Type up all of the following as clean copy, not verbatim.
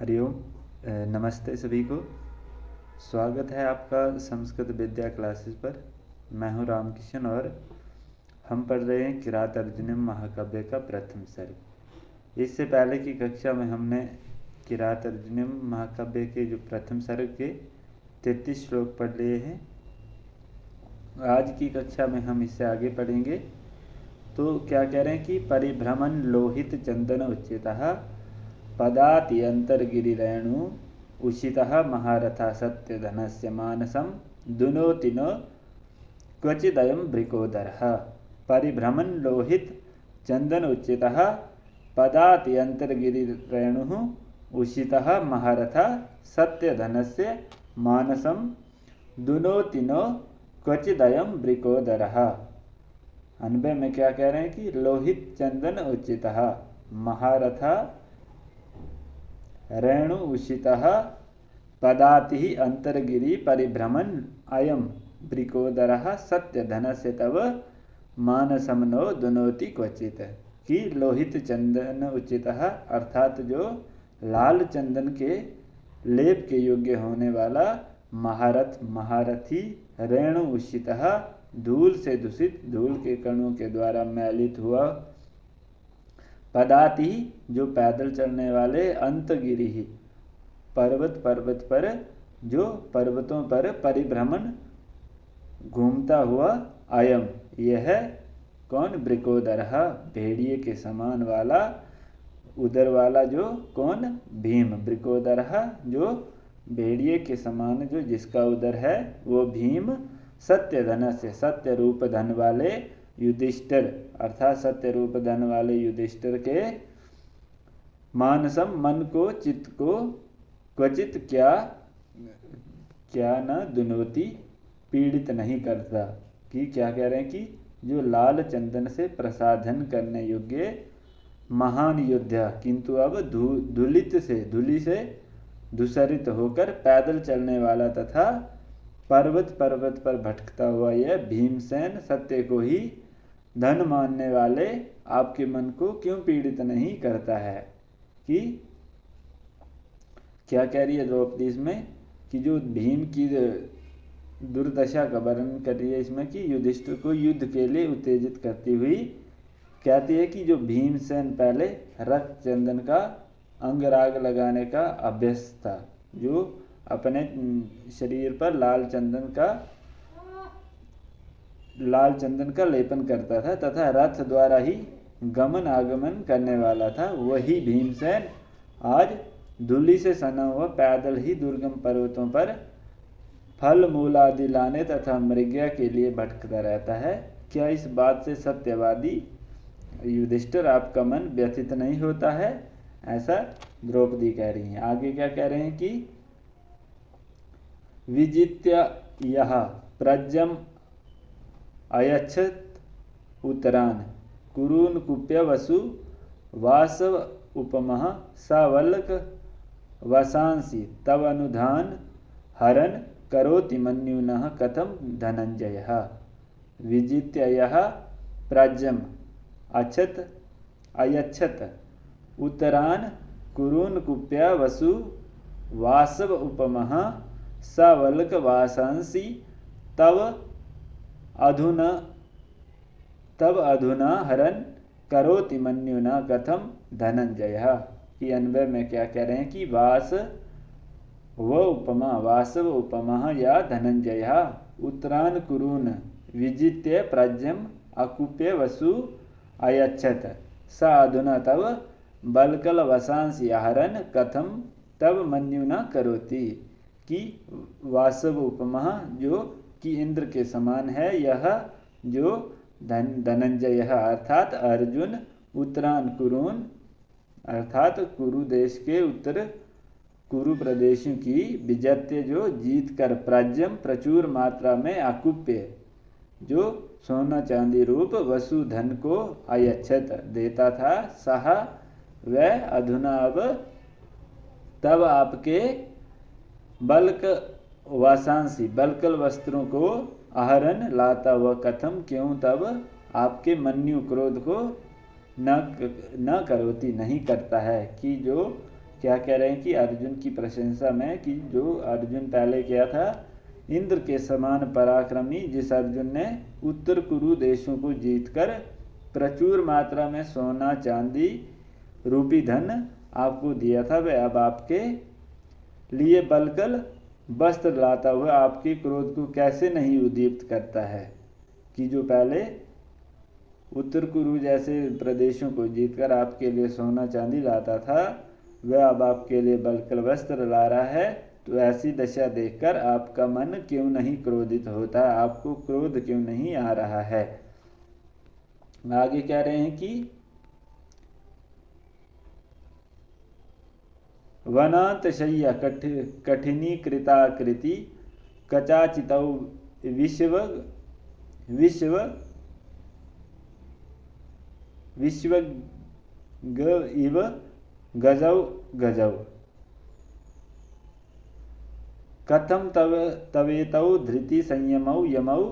हरिओम। नमस्ते सभी को। स्वागत है आपका संस्कृत विद्या क्लासेस पर। मैं हूं रामकिशन और हम पढ़ रहे हैं किरात अर्जुनम महाकाव्य का प्रथम सर्ग। इससे पहले की कक्षा में हमने किरात अर्जुनम महाकाव्य के जो प्रथम सर्ग के 33 श्लोक पढ़ लिए हैं। आज की कक्षा में हम इससे आगे पढ़ेंगे। तो क्या कह रहे हैं कि परिभ्रमण लोहित चंदन उच्चितः पदाति अंतर्गिरिरेणु उषितः महारथा सत्यधनस्य मानसं दुनोति न क्वचिदयं भृकोदरः। परिभ्रमण लोहित चंदन उच्चितः पदाति अंतर्गिरिरेणु उषितः महारथा सत्यधनस्य मानसं दुनोति न क्वचिदयं भृकोदरः। अनबे में क्या कह रहे हैं कि लोहित चंदन उचितः महारथा रेणु उषितः पदाति अंतर्गिरि परिभ्रमण अयम ब्रिकोदरः सत्यधनस्य तव मानसं नो दुनोति क्वचित। कि लोहित चंदन उचितः अर्थात जो लाल चंदन के लेप के योग्य होने वाला महारथ महारथी रेणु उषितः धूल से दूषित धूल के कणों के द्वारा मैलित हुआ पदाति जो पैदल चलने वाले अंतगिरि पर्वत पर जो पर्वतों पर परिभ्रमण घूमता हुआ अयम यह कौन ब्रिकोदरः भेड़िए के समान वाला उदर वाला जो कौन भीम ब्रिकोदरः जो भेड़िए के समान जो जिसका उदर है वो भीम सत्य धन से सत्य रूप धन वाले युधिष्ठिर अर्थात सत्य रूप धन वाले युधिष्ठिर के मानसम मन को चित्त को क्वचित क्या न दुनोति पीड़ित नहीं करता। कि क्या कह रहे हैं कि जो लाल चंदन से प्रसाधन करने योग्य महान योद्धा किंतु अब धूलि से धूसरित होकर पैदल चलने वाला तथा पर्वत पर भटकता हुआ यह भीमसेन सत्य को ही धन मानने वाले आपके मन को क्यों पीड़ित नहीं करता है। कि क्या कह रही है द्रौपदी इसमें कि जो भीम की दुर्दशा का वर्णन कर रही है इसमें कि युधिष्ठिर को युद्ध के लिए उत्तेजित करती हुई कहती है कि जो भीमसेन पहले रक्त चंदन का अंगराग लगाने का अभ्यस्त था, जो अपने शरीर पर लाल चंदन का लेपन करता था तथा रथ द्वारा ही गमन आगमन करने वाला था, वही भीमसेन आज धूलि से सना हुआ पैदल ही दुर्गम पर्वतों पर फल मूल आदि लाने तथा मृग्या के लिए भटकता रहता है। क्या इस बात से सत्यवादी युधिष्ठिर आपका मन व्यथित नहीं होता है? ऐसा द्रौपदी कह रही हैं। आगे क्या कह रहे हैं कि विजित्य यह प्रज्ञम अयच्छत उत्तरान कुरून कुप्य वसु वासव उपमः सावल्क वसांसि तव अनुधान हरन करोति मन्युनः कथम धनंजयः। विजित्य यह प्रज्ञम अयच्छत उत्तरान कुरून कुप्य वसु वासव उपमः सावल्क वासांसि तव अधुना हरन करोति मन्युना कथम धनंजय। कि अन्वय में क्या कह रहे हैं कि वासव उपमा या धनंजय उत्तरान कुरून विजित्य प्रज्ञम अकुप्य वसु अयच्छत स अधुना तव बलकल वसांसि हरन कथम तब मन्युना करोति। कि वासव उपमा जो कि इंद्र के समान है, यह जो धनंजय अर्थात अर्जुन उत्तरान कुरून अर्थात कुरु देश के उत्तर कुरु प्रदेशों की विजत्य जो जीत कर प्राज्यम प्रचुर मात्रा में अकुप्य जो सोना चांदी रूप वसु धन को अयच्छत देता था, सह वह अधुना अब तब आपके बल्क वासांसी बलकल वस्त्रों को आहरण लाता हुआ कथम क्यों तब आपके मन्यु क्रोध को न करोति नहीं करता है। कि जो क्या कह रहे हैं कि अर्जुन की प्रशंसा में कि जो अर्जुन पहले किया था, इंद्र के समान पराक्रमी जिस अर्जुन ने उत्तर कुरु देशों को जीतकर प्रचुर मात्रा में सोना चांदी रूपी धन आपको दिया था, वह अब आपके लिए बलकल वस्त्र लाता हुआ आपके क्रोध को कैसे नहीं उद्दीप्त करता है। कि जो पहले उत्तर कुरु जैसे प्रदेशों को जीतकर आपके लिए सोना चांदी लाता था, वह अब आपके लिए बलकल वस्त्र ला रहा है। तो ऐसी दशा देखकर आपका मन क्यों नहीं क्रोधित होता, आपको क्रोध क्यों नहीं आ रहा है। आगे कह रहे हैं कि वनांत शय्या कठिनी कृताकृति कचाचितौ विश्व इव गजौ कथम तवेतौ धृति संयमौ यमौ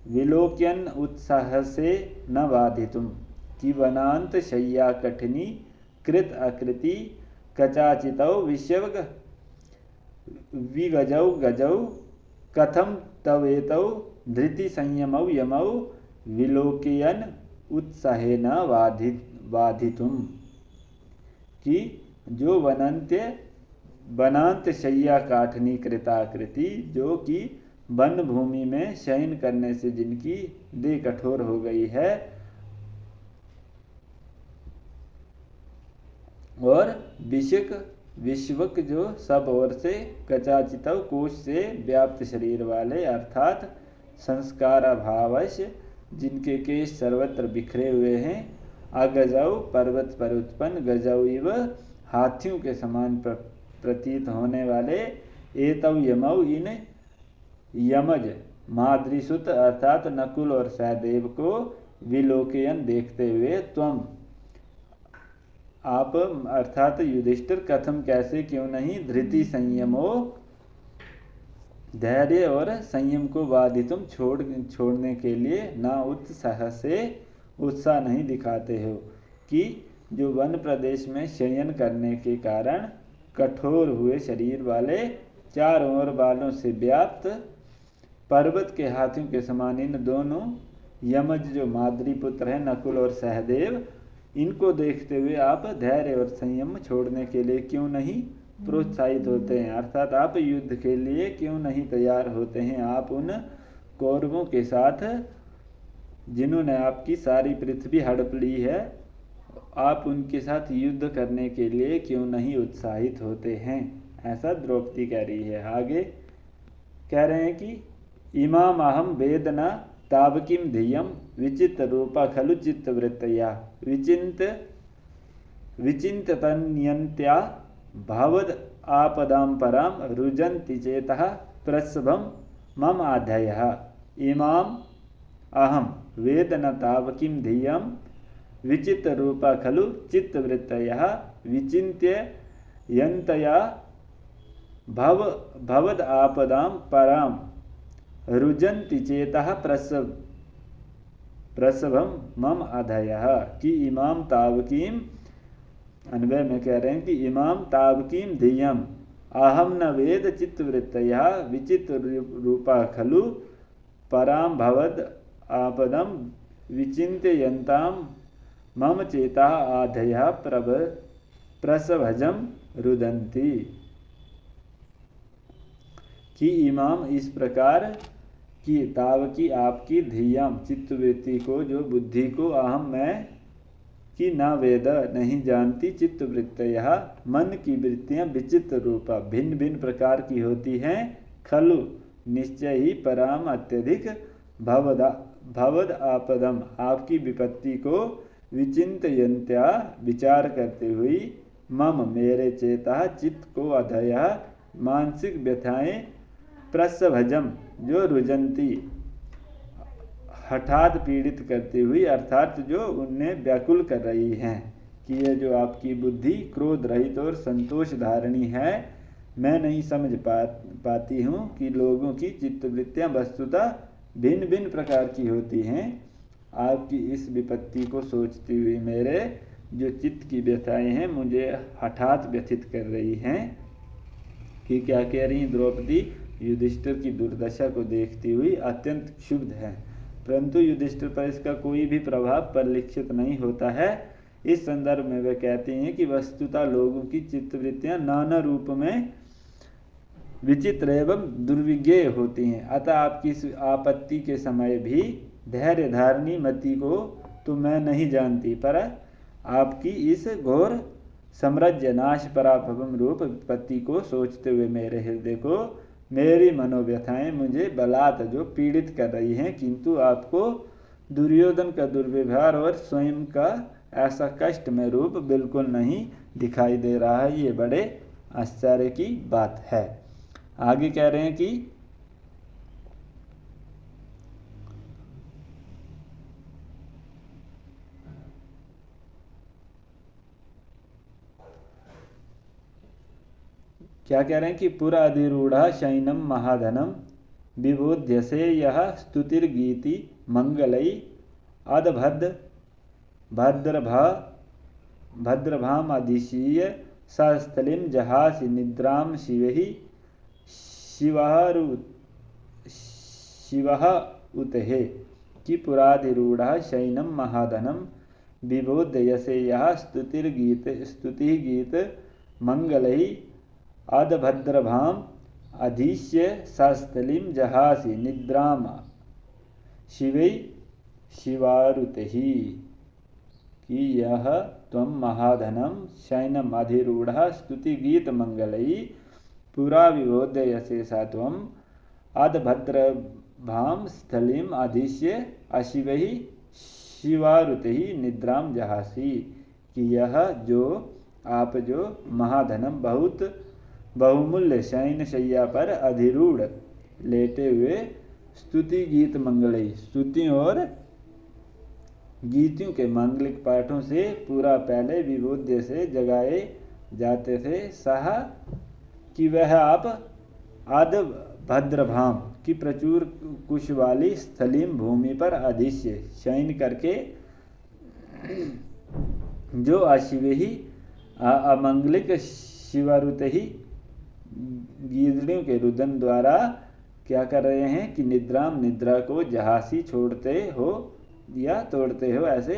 विलोक्यन उत्साह से न बाधितुम। कि वनांत शय्या कठिनी कृत आकृति कचाचितौ विश्व विगजौ गजौ कथम तवेतौ धृति संयमौ यमौ विलोकयन उत्साहेन बाधितुम। कि जो वनांत शय्या काठनी कृताकृति, जो कि वन भूमि में शयन करने से जिनकी देह कठोर हो गई है, और विश्वक जो सब ओर से कचाचितव कोश से व्याप्त शरीर वाले, अर्थात संस्कार अभावश जिनके केश सर्वत्र बिखरे हुए हैं, अगजौ पर्वत पर उत्पन्न, गजौ इव हाथियों के समान प्रतीत होने वाले, एतौ यमौ इन यमज माद्रीसुत अर्थात नकुल और सहदेव को विलोकयन देखते हुए त्वम आप अर्थात युधिष्ठिर कथम कैसे क्यों नहीं धृति संयमो धैर्य और संयम को बाधितुम छोड़ने के लिए ना उत्साह से उत्साह नहीं दिखाते हो। कि जो वन प्रदेश में शयन करने के कारण कठोर हुए शरीर वाले, चारों ओर बालों से व्याप्त पर्वत के हाथियों के समान इन दोनों यमज जो माद्री पुत्र हैं नकुल और सहदेव, इनको देखते हुए आप धैर्य और संयम छोड़ने के लिए क्यों नहीं प्रोत्साहित होते हैं, अर्थात आप युद्ध के लिए क्यों नहीं तैयार होते हैं। आप उन कौरवों के साथ जिन्होंने आपकी सारी पृथ्वी हड़प ली है, आप उनके साथ युद्ध करने के लिए क्यों नहीं उत्साहित होते हैं, ऐसा द्रौपदी कह रही है। आगे कह रहे हैं कि इमाम अहम वेदना तावकिम धियम विचित रूपा खलु चित्तवृत्तया विचिंतन्यन्त्या भवद आपदाम पराम रुजन्ति चेतः प्रसभम मम आधयः। इमाम अहम वेदना तावकिम धियम विचित रूपा खलु चित्तवृत्तयः विचिंत्यन्त्या भवद आपदाम पराम रुजन्ति चेतः प्रसभम मम अधयः। कि इमाम तावकीम, अन्वय में कह रहे हैं कि इमाम तावकीम धियम अहम न वेद चित्तवृत्तयः विचित रूपा खलु पराम भवद आपदम विचिंत्यन्ताम मम चेता आधयः प्रसभजम रुदन्ति। कि इमाम इस प्रकार की तावकी आपकी धियम चित्तवृत्ति को, जो बुद्धि को, अहम मैं कि न वेद नहीं जानती, चित्तवृत्तयः मन की वृत्तियां विचित्र रूपा भिन्न भिन्न प्रकार की होती हैं, खलु निश्चय ही पराम अत्यधिक भवद आपदम आपकी विपत्ति को विचिंतयन्त्या विचार करते हुई मम मेरे चेता चित्त को अधया मानसिक व्यथाएं प्रसभजम जो रुजंती हठात पीड़ित करती हुई, अर्थात जो उन्हें व्याकुल कर रही हैं। कि यह जो आपकी बुद्धि क्रोध रहित और संतोष धारणी है, मैं नहीं समझ पाती हूँ कि लोगों की चित्तवृत्तियाँ वस्तुतः भिन्न भिन्न प्रकार की होती हैं। आपकी इस विपत्ति को सोचती हुई मेरे जो चित्त की व्यथाएं हैं मुझे हठात व्यथित कर रही हैं। कि क्या कह रही द्रौपदी, युधिष्ठिर की दुर्दशा को देखती हुई अत्यंत क्षुब्ध है, परंतु युधिष्ठिर पर इसका कोई भी प्रभाव परिलक्षित नहीं होता है। इस संदर्भ में वे कहती हैं कि वस्तुतः लोगों की चित्तवृत्तियां नाना रूप में विचित्र एवं दुर्विज्ञेय होती हैं। अतः आपकी इस आपत्ति के समय भी धैर्य धारणी मति को तो मैं नहीं जानती, पर आपकी इस घोर साम्राज्य नाश पराभवम रूप विपत्ति को सोचते हुए मेरे हृदय को मेरी मनोव्यथाएं मुझे बलात् जो पीड़ित कर रही हैं, किंतु आपको दुर्योधन का दुर्व्यवहार और स्वयं का ऐसा कष्टमय रूप बिल्कुल नहीं दिखाई दे रहा है। ये बड़े आश्चर्य की बात है। आगे कह रहे हैं कि क्या कह रहे हैं कि पुराधिरूढ़ा शैनम महाधनम विबोध्य से यह स्तुतिर्गीति मंगलई अदभद्र भद्रभाम अधिशीय सस्थलिम जहासि निद्राम शिवहि शिवः उतहे कि पुराधिरूढ़ा शैनम महाधनम विबोध्य यसे यह स्तुतिर्गीत मंगलई अदभद्रभाम अधीश्य सस्थलिम जहासि निद्राम शिवै शिवारुतहि कि यह त्वं महाधनम शयनम अधिरूढ़ स्तुतिगीत मंगलई पुरा विबोध्य यशेषा त्वं अदभद्रभाम स्थलिम अधीश्य अशिवहि शिवारुतहि निद्राम जहासी कि यह जो आप जो महाधनम बहुत बहुमूल्य शयन शैया पर अधिरूढ़ लेटे हुए स्तुति गीत मंगलई स्तुतियों और गीतियों के मांगलिक पाठों से पूरा पहले विबोध्य से जगाए जाते थे, सहा कि वह आप आद भद्रभाम की प्रचुर कुश वाली स्थलीम भूमि पर अधिश्य शयन करके जो अशिव ही अमंगलिक शिवारुत ही गीदड़ियों के रुदन द्वारा क्या कर रहे हैं कि निद्रा को जहासी छोड़ते हो या तोड़ते हो, ऐसे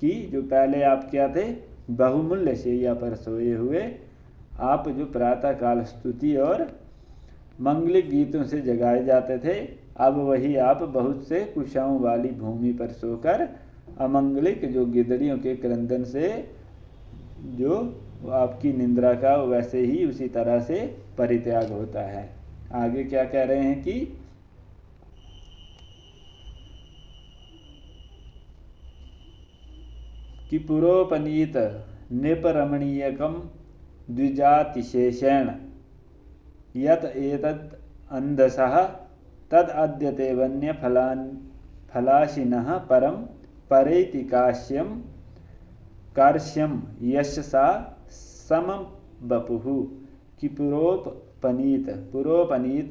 कि जो पहले आप क्या थे बहुमूल्य शैया पर सोए हुए आप जो प्रातः काल स्तुति और मंगलिक गीतों से जगाए जाते थे, अब वही आप बहुत से कुशाओं वाली भूमि पर सोकर अमंगलिक जो गिदड़ियों के क्रंदन से जो आपकी निंद्रा का वैसे ही उसी तरह से परित्याग होता है। आगे क्या कह रहे हैं कि पुरोपनीत नृपरमणीयकम द्विजातिशेषेण यत एतद् अंधसः तद अद्यते वन्य फलाशिनः परम परेति कार्श्यम यशसा समम बपुः कि पुरोपनीत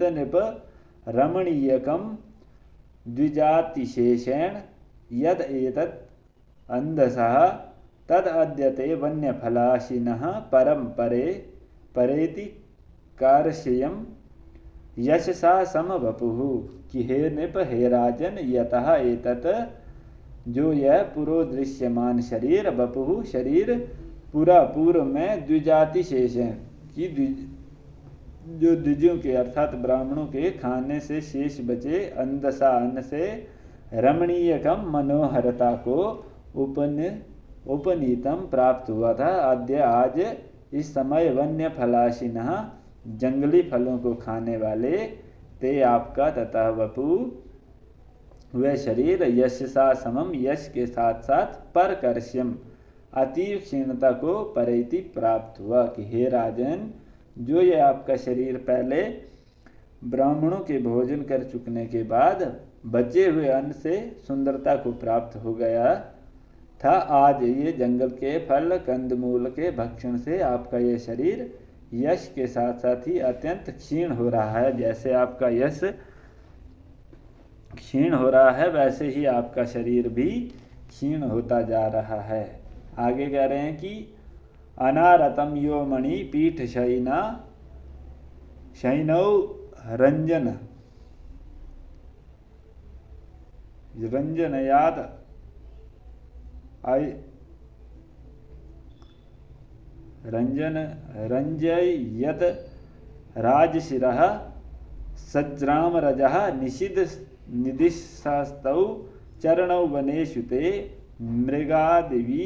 नृप रमणीयकम द्विजातिशेषेण यद एतत् अंधसः तद अद्यते वन्य फलाशिनः परम परेति कार्श्यम यशसा सम बपुः कि हे नृप हे राजन यतः एतत् जो यह पुरो दृश्यमान शरीर बपुः शरीर पूरा पूर्व में द्विजाति शेष है कि जो द्विजों के अर्थात ब्राह्मणों के खाने से शेष बचे अंधसा अन्न से रमणीयकम मनोहरता को उपनीतम प्राप्त हुआ था। आद्य आज इस समय वन्य फलाशिनः जंगली फलों को खाने वाले ते आपका तथा वपु वह शरीर यशसा समम यश के साथ साथ परकर्ष्यम अतीव क्षीणता को परेति प्राप्त हुआ कि हे राजन जो ये आपका शरीर पहले ब्राह्मणों के भोजन कर चुकने के बाद बचे हुए अन्न से सुंदरता को प्राप्त हो गया था, आज ये जंगल के फल कंदमूल के भक्षण से आपका ये शरीर यश के साथ साथ ही अत्यंत क्षीण हो रहा है। जैसे आपका यश क्षीण हो रहा है वैसे ही आपका शरीर भी क्षीण होता जा रहा है। आगे कह रहे हैं कि अनारतम यो मणि पीठ शयनौ रंजनयात रंजयत राजशिरः सज्रामरजः निदिशास्तौ चरणौ वनेषु ते मृगादिवी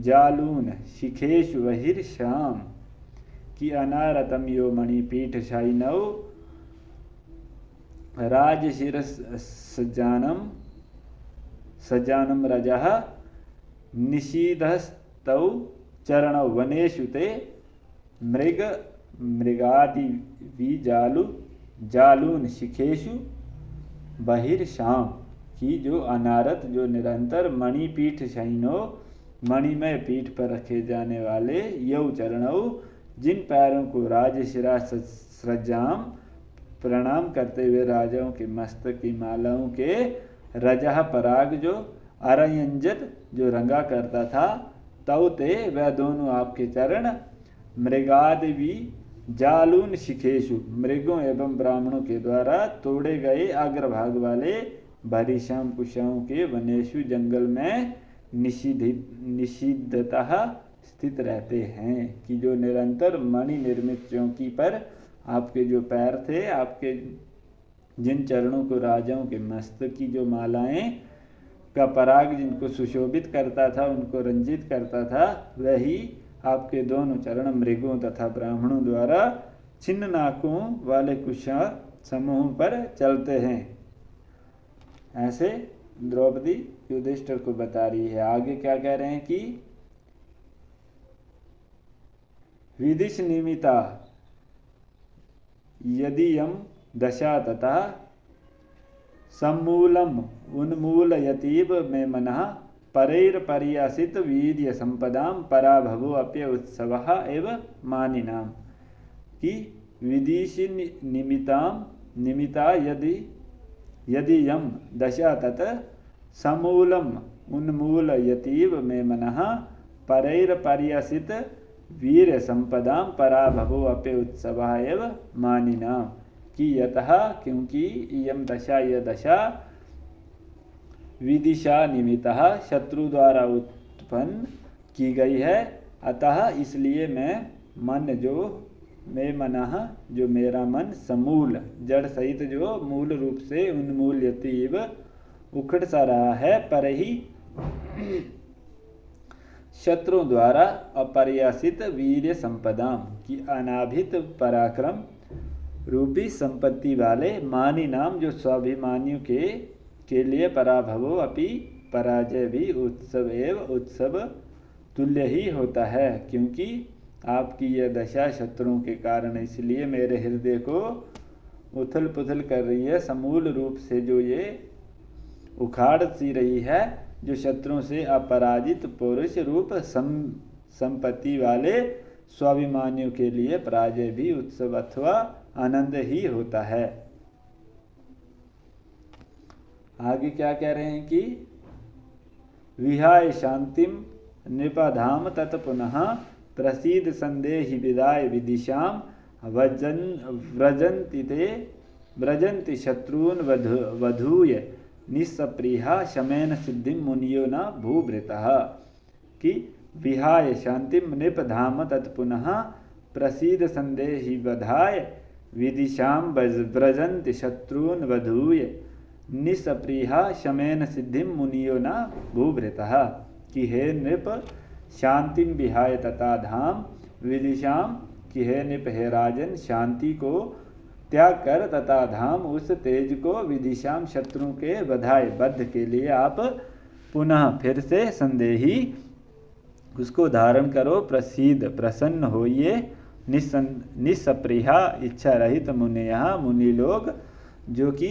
जालून शिखेषु बहिर्श्याम कि अनारतम यो मणिपीठ शायिनौ सज्जानम रजः निषीधस्तौ चरणौ वनेषु ते जालून शिखेषु बहिर्श्याम कि जो अनारत जो निरंतर मणिपीठ शयिनो मणिमय पीठ पर रखे जाने वाले यौ चरणौ जिन पैरों को राजशिरा सज्जाम प्रणाम करते हुए राजाओं के मस्तक की मालाओं के रजह पराग जो अरयंजत जो रंगा करता था तव ते वह दोनों आपके चरण मृगादिवी जालून शिखेशु मृगों एवं ब्राह्मणों के द्वारा तोड़े गए अग्रभाग वाले भरीश्याम कुशाओं के वनेशु जंगल में निषिद्धतः स्थित रहते हैं कि जो निरंतर मणि निर्मित चौकी पर आपके जो पैर थे, आपके जिन चरणों को राजाओं के मस्तक की जो मालाएं का पराग जिनको सुशोभित करता था, उनको रंजित करता था, वही आपके दोनों चरण मृगों तथा ब्राह्मणों द्वारा छिन्न नाकों वाले कुशा समूह पर चलते हैं। ऐसे द्रौपदी युधिष्ठिर को बता रही है। आगे क्या कह रहे हैं कि विदिश निमिता यदि यम दशा तथा सम्मूलम उन्मूलयतीव मे मनः परैर्पर्यासित वीर्य संपदाम पराभवो अप्य उत्सवः एव मानिनाम कि विदिशि निमिता यदि यम दशा तत समूलम उन्मूलयतीव मे मनः परैर्पर्यासित वीर्य संपदाम पराभवो अप्य उत्सवः एव मानिनाम कि यतः क्योंकि इयम दशा यह दशा विदिशा निमित्तः शत्रु द्वारा उत्पन्न की गई है, अतः इसलिए मैं मनः जो मेरा मन समूल जड़ सहित जो मूल रूप से उन्मूल्यतीव उखड़ सा रहा है, पर ही शत्रुओं द्वारा अपर्यासित वीर्य संपदाम की अनाभित पराक्रम रूपी संपत्ति वाले मानी नाम जो स्वाभिमानियों के लिए पराभवो अपि पराजय भी उत्सव तुल्य ही होता है। क्योंकि आपकी यह दशा शत्रुओं के कारण इसलिए मेरे हृदय को उथल पुथल कर रही है, समूल रूप से जो ये उखाड़ सी रही है, जो शत्रुओं से अपराजित पौरुष रूप संपत्ति वाले स्वाभिमानियों के लिए पराजय भी उत्सव अथवा आनंद ही होता है। आगे क्या कह रहे हैं कि विहाय शांतिम नृपधाम तत् पुनः प्रसीद संदेहि विदाय विदिशाम व्रजन्ति शत्रून् वधूय निस्सप्रिया शमेन सिद्धिं मुनियो न भूभृतः कि विहाय शांतिम नृपधाम तत्पुनः प्रसीद संदेहि वधाय विदिशाम व्रजन्ति शत्रून् वधूय निस्सप्रिया शमेन सिद्धिं मुनियो न भूभृतः कि हे नृप शांतिम विहाय तथा धाम विदिशाम कि हे नृप हे राजन शांति को त्याग कर तथा धाम उस तेज को विदिशाम शत्रुओं के बधाई बद्ध के लिए आप पुनः फिर से संदेही उसको धारण करो, प्रसिद्ध प्रसन्न होइए, निस्सप्रिया इच्छा रहित मुनि लोग जो कि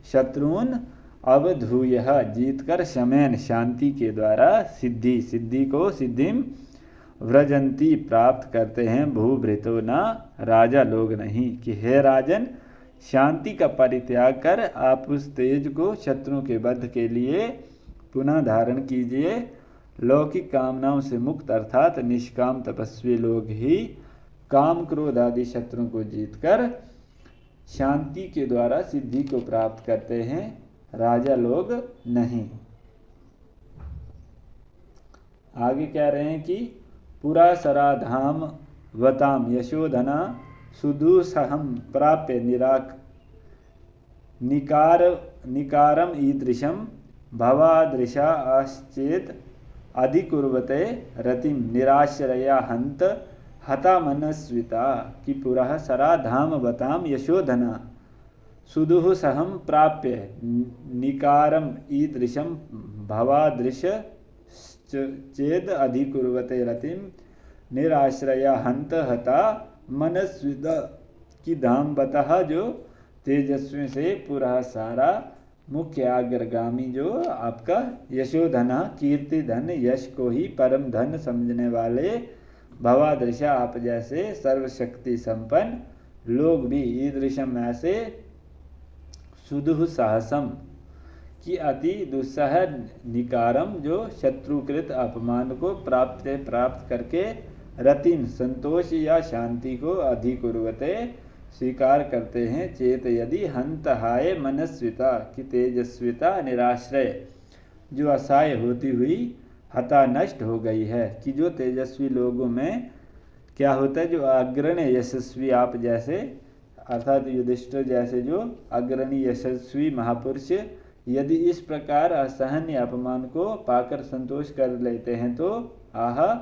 शत्रुन अवधूय जीतकर शमेन शांति के द्वारा सिद्धि को सिद्धिम व्रजंती प्राप्त करते हैं, भूभृतो न राजा लोग नहीं कि हे राजन शांति का परित्याग कर आप उस तेज को शत्रुओं के वध के लिए पुनः धारण कीजिए लौकिक कामनाओं से मुक्त अर्थात निष्काम तपस्वी लोग ही काम क्रोध आदि शत्रुओं को जीतकर शांति के द्वारा सिद्धि को प्राप्त करते हैं, राजा लोग नहीं। आगे कह रहे हैं कि पुरा सराधाम वताम यशोधना सुदुसहम प्राप्य निकारम ईदृशम भवादृशा आश्चेत अधिकुर्वते रतिम निराश्रया हंत हता मनस्विता कि पुरः सराधाम वताम यशोधना सुदुः सहम प्राप्य निकारम ईदृशम भवादृश चेद अधिकुर्वते रतिम निराश्रया हंत हता मनस्विता कि धाम बतः जो तेजस्वी से पुरः सारा मुख्य अग्रगामी जो आपका यशोधना कीर्ति धन यश को ही परम धन समझने वाले भवादृशा आप जैसे सर्वशक्ति संपन्न लोग भी ईदृशम ऐसे सुदुः साहसम की अति दुस्सह निकारम जो शत्रुकृत अपमान को प्राप्त करके रतिम संतोष या शांति को अधिकुर्वते स्वीकार करते हैं, चेत यदि हंत हाय मनस्विता की तेजस्विता निराश्रय जो असहाय होती हुई हता नष्ट हो गई है। कि जो तेजस्वी लोगों में क्या होता है, जो अग्रणी यशस्वी आप जैसे अर्थात युधिष्ठिर जैसे जो अग्रणी यशस्वी महापुरुष यदि इस प्रकार असहनीय अपमान को पाकर संतोष कर लेते हैं तो आह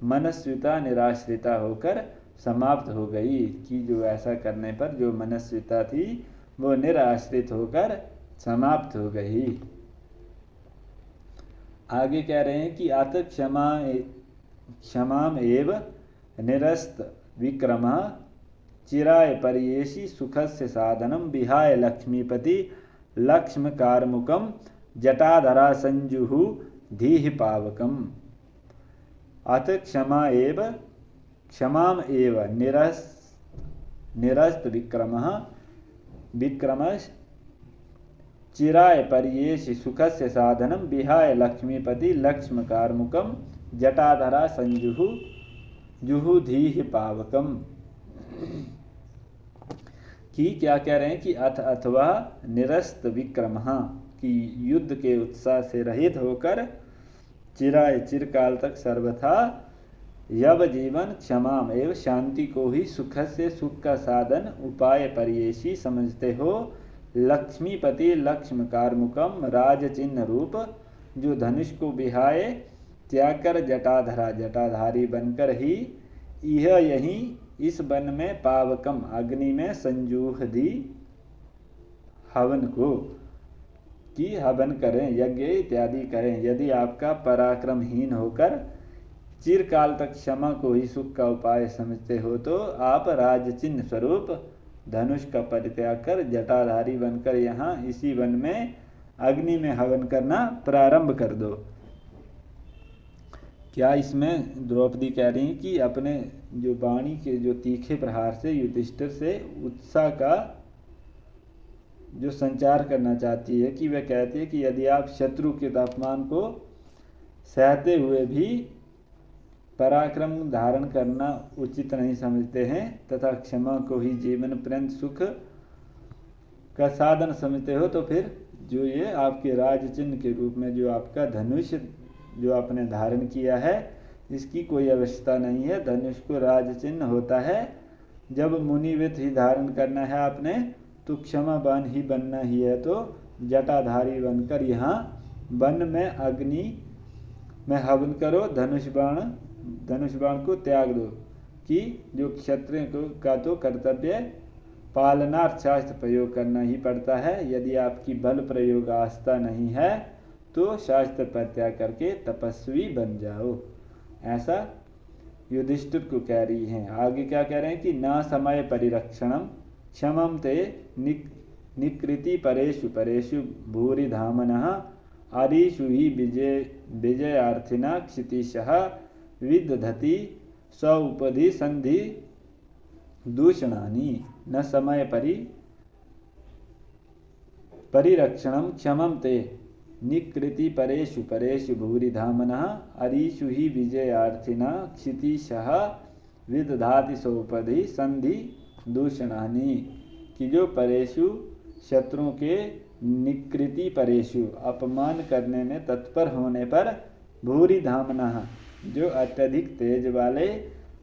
मनस्विता निराश्रिता होकर समाप्त हो गई। कि जो ऐसा करने पर जो मनस्विता थी वो निराश्रित होकर समाप्त हो गई। आगे कह रहे हैं कि अत क्षमाम एव निरस्त विक्रम चिराय पर्येषि सुखस्य साधनम विहाय लक्ष्मीपति लक्ष्म कारमुकम जटाधरा संजुहु धीहि पावकम। अत क्षमाम एव निरस्त विक्रम चिराय पर्येषि सुखस्य साधनम विहाय लक्ष्मीपति लक्ष्म कारमुकम जटाधरा संजुहु जुहु धीहि पावकम। कि क्या कह रहे हैं कि अथवा निरस्त विक्रम कि युद्ध के उत्साह से रहित होकर चिराय चिरकाल तक सर्वथा यव जीवन क्षमाम एवं शांति को ही सुख से सुख का साधन उपाय पर्येषी समझते हो। लक्ष्मीपति लक्ष्म कारमुकम राज चिन्ह रूप जो धनुष को बिहाए त्याग कर जटाधारी बनकर ही यह यही इस वन में पावकम अग्नि में संजूह दी हवन को कि हवन करें यज्ञ इत्यादि करें। यदि आपका पराक्रमहीन होकर चिरकाल तक क्षमा को ही सुख का उपाय समझते हो तो आप राजचिन्ह स्वरूप धनुष का परित्याग कर जटाधारी बनकर यहाँ इसी वन में अग्नि में हवन करना प्रारंभ कर दो। क्या इसमें द्रौपदी कह रही हैं कि अपने जो वाणी के जो तीखे प्रहार से युधिष्ठिर से उत्साह का जो संचार करना चाहती है कि वह कहती है कि यदि आप शत्रु के अपमान को सहते हुए भी पराक्रम धारण करना उचित नहीं समझते हैं तथा क्षमा को ही जीवन पर्यंत सुख का साधन समझते हो तो फिर जो ये आपके राज चिन्ह के रूप में जो आपका धनुष जो आपने धारण किया है इसकी कोई आवश्यकता नहीं है। धनुष को राज चिन्ह होता है जब मुनिवित ही धारण करना है आपने तो क्षमावान ही बनना ही है। तो जटाधारी बनकर यहाँ वन में अग्नि में हवन करो, धनुष बाण को त्याग दो कि जो क्षत्रिय का तो कर्तव्य पालनार्थ शास्त्र प्रयोग करना ही पड़ता है। यदि आपकी बल प्रयोग आस्था नहीं है तो शास्त्र पर त्याग करके तपस्वी बन जाओ, ऐसा युधिष्ठिर को कह रही हैं। आगे क्या कह रहे हैं कि न समय परिरक्षणम क्षमम ते निकृति परेषु परेषु भूरि धामनः आरीषु ही विजयार्थिना क्षितिशः विदधति स उपधि संधि दूषणानि न समय परिरक्षणम क्षमम ते निकृति परेषु परेषु भूरिधामनः अरीषु हि विजयार्थिनः क्षितिशः विदधाति सौपधि संधि दूषणानि। कि जो परेषु शत्रुओं के निकृति परेषु अपमान करने में तत्पर होने पर भूरिधामनः जो अत्यधिक तेज वाले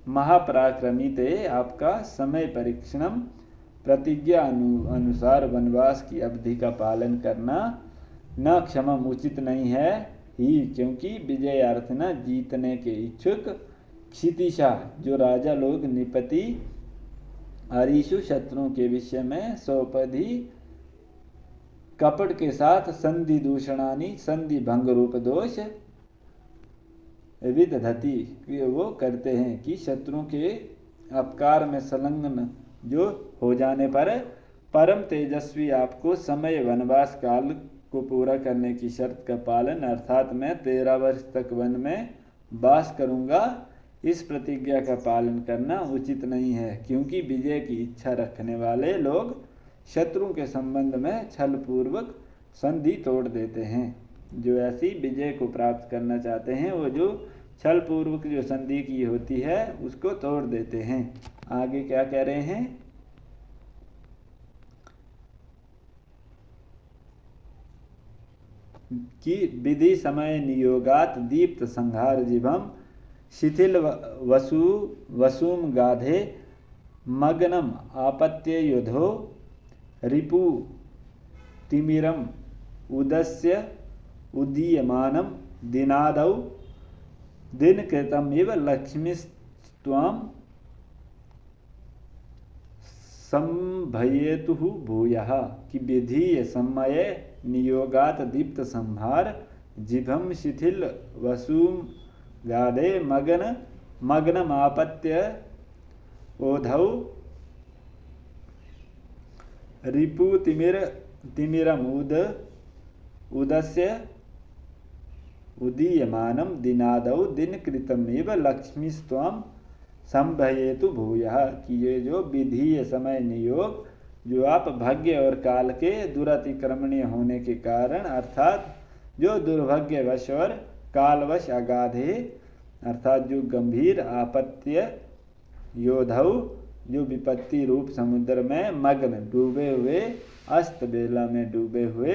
महापराक्रमी थे आपका समय परीक्षणम प्रतिज्ञा अनुसार वनवास की अवधि का पालन करना न क्षमम उचित नहीं है ही, क्योंकि विजयार्थना जीतने के इच्छुक क्षितिशा जो राजा लोग निपति अरीषु शत्रुओं के विषय में सौपधि कपट के साथ संधि दूषणानी संधि भंग रूप दोष विदधति वो करते हैं कि शत्रुओं के अपकार में संलग्न जो हो जाने पर परम तेजस्वी आपको समय वनवास काल को पूरा करने की शर्त का पालन अर्थात मैं 13 वर्ष तक वन में वास करूंगा, इस प्रतिज्ञा का पालन करना उचित नहीं है, क्योंकि विजय की इच्छा रखने वाले लोग शत्रुओं के संबंध में छल पूर्वक संधि तोड़ देते हैं। जो ऐसी विजय को प्राप्त करना चाहते हैं वो जो छल पूर्वक जो संधि की होती है उसको तोड़ देते हैं। आगे क्या कह रहे हैं कि विधि समय नियोगात दीप्त संहार जिभम शिथिल वसुम गाधे मग्नम आपत्य योधो रिपु तिमिरम उदस्य उदीयमानम दिनादौ दिन कृतम इव लक्ष्मीस्त्वाम संभयेतु भूयः। कि विधि समय नियोगात दीप्त संहार जिभम शिथिल वसुम गाधे मग्नमापत्य ओधौ रिपु तिमिरम उदस्य उदीयमानम दिनादौ दिन कृतमेव लक्ष्मीस्त्वाम संभयेतु भूयः। कि ये जो विधि समय नियोग जो आप भाग्य और काल के दुरतिक्रमणीय होने के कारण अर्थात जो दुर्भाग्यवश और कालवश अगाधे अर्थात जो गंभीर आपत्य योधौ जो विपत्ति रूप समुद्र में मग्न डूबे हुए अस्त बेला में डूबे हुए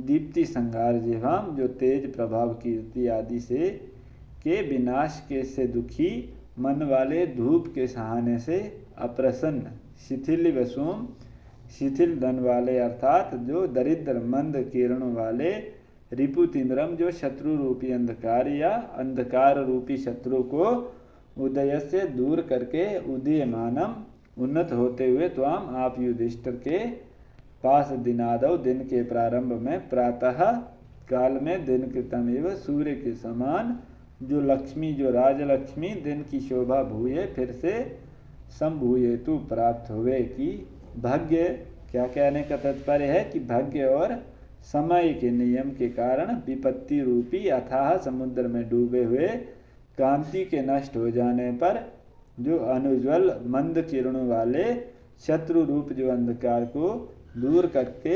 दीप्ति संहार जिह्वाम जो तेज प्रभाव कीर्ति आदि से के विनाश के से दुखी मन वाले धूप के सहाने से अप्रसन्न शिथिल वसुम शिथिल धन वाले अर्थात जो दरिद्र मंद किरणों वाले रिपु तिमिरम जो शत्रु रूपी अंधकार या अंधकार रूपी शत्रु को उदय से दूर करके उदीयमानम उन्नत होते हुए त्वाम आप युधिष्ठिर के पास दिनादव दिन के प्रारंभ में प्रातः काल में दिन कृतम एवं सूर्य के समान जो लक्ष्मी जो राजलक्ष्मी दिन की शोभा भूये फिर से संभूये तु प्राप्त हुए। कि भाग्य क्या कहने का तात्पर्य है कि भाग्य और समय के नियम के कारण विपत्ति रूपी अथाह समुद्र में डूबे हुए कांति के नष्ट हो जाने पर जो अनुज्वल मंद किरणों वाले शत्रु रूप जो अंधकार को दूर करके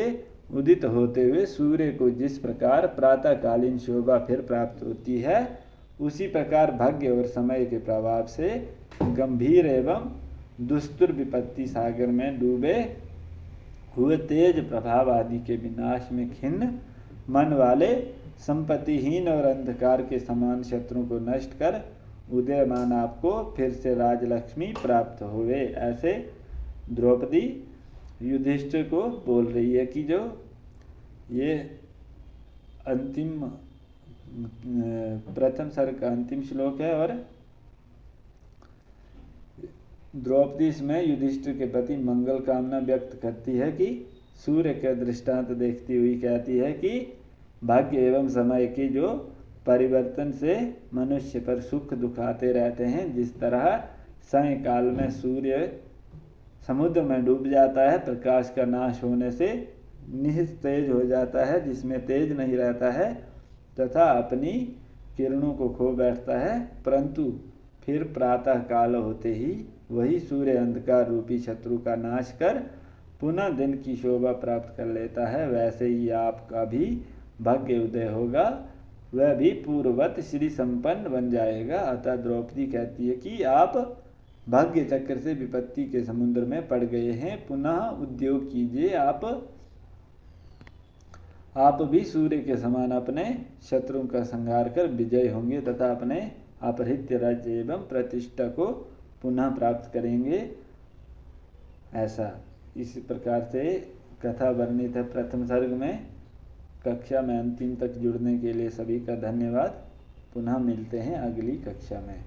उदित होते हुए सूर्य को जिस प्रकार प्रातःकालीन शोभा फिर प्राप्त होती है उसी प्रकार भाग्य और समय के प्रभाव से गंभीर एवं दुस्तुर विपत्ति सागर में डूबे हुए तेज प्रभाव आदि के विनाश में खिन्न मन वाले संपत्तिहीन और अंधकार के समान शत्रुओं को नष्ट कर उदयमान आपको फिर से राजलक्ष्मी प्राप्त हुए। ऐसे द्रौपदी युधिष्ठिर को बोल रही है कि जो ये अंतिम प्रथम सर्ग का अंतिम श्लोक है और द्रौपदी इसमें युधिष्ठिर के प्रति मंगल कामना व्यक्त करती है कि सूर्य के दृष्टांत देखती हुई कहती है कि भाग्य एवं समय के जो परिवर्तन से मनुष्य पर सुख दुख आते रहते हैं, जिस तरह सायंकाल में सूर्य समुद्र में डूब जाता है, प्रकाश का नाश होने से निस्तेज हो जाता है जिसमें तेज नहीं रहता है तथा अपनी किरणों को खो बैठता है, परंतु फिर प्रातः काल होते ही वही सूर्य अंधकार रूपी शत्रु का नाश कर पुनः दिन की शोभा प्राप्त कर लेता है। वैसे ही आपका भी भाग्य उदय होगा, वह भी पूर्ववत श्री संपन्न बन जाएगा। अतः द्रौपदी कहती है कि आप भाग्य चक्र से विपत्ति के समुद्र में पड़ गए हैं, पुनः उद्योग कीजिए, आप भी सूर्य के समान अपने शत्रुओं का संहार कर विजय होंगे तथा अपने अपहृत्य राज्य एवं प्रतिष्ठा को पुनः प्राप्त करेंगे। ऐसा इस प्रकार से कथा वर्णित है प्रथम सर्ग में। कक्षा में अंतिम तक जुड़ने के लिए सभी का धन्यवाद। पुनः मिलते हैं अगली कक्षा में।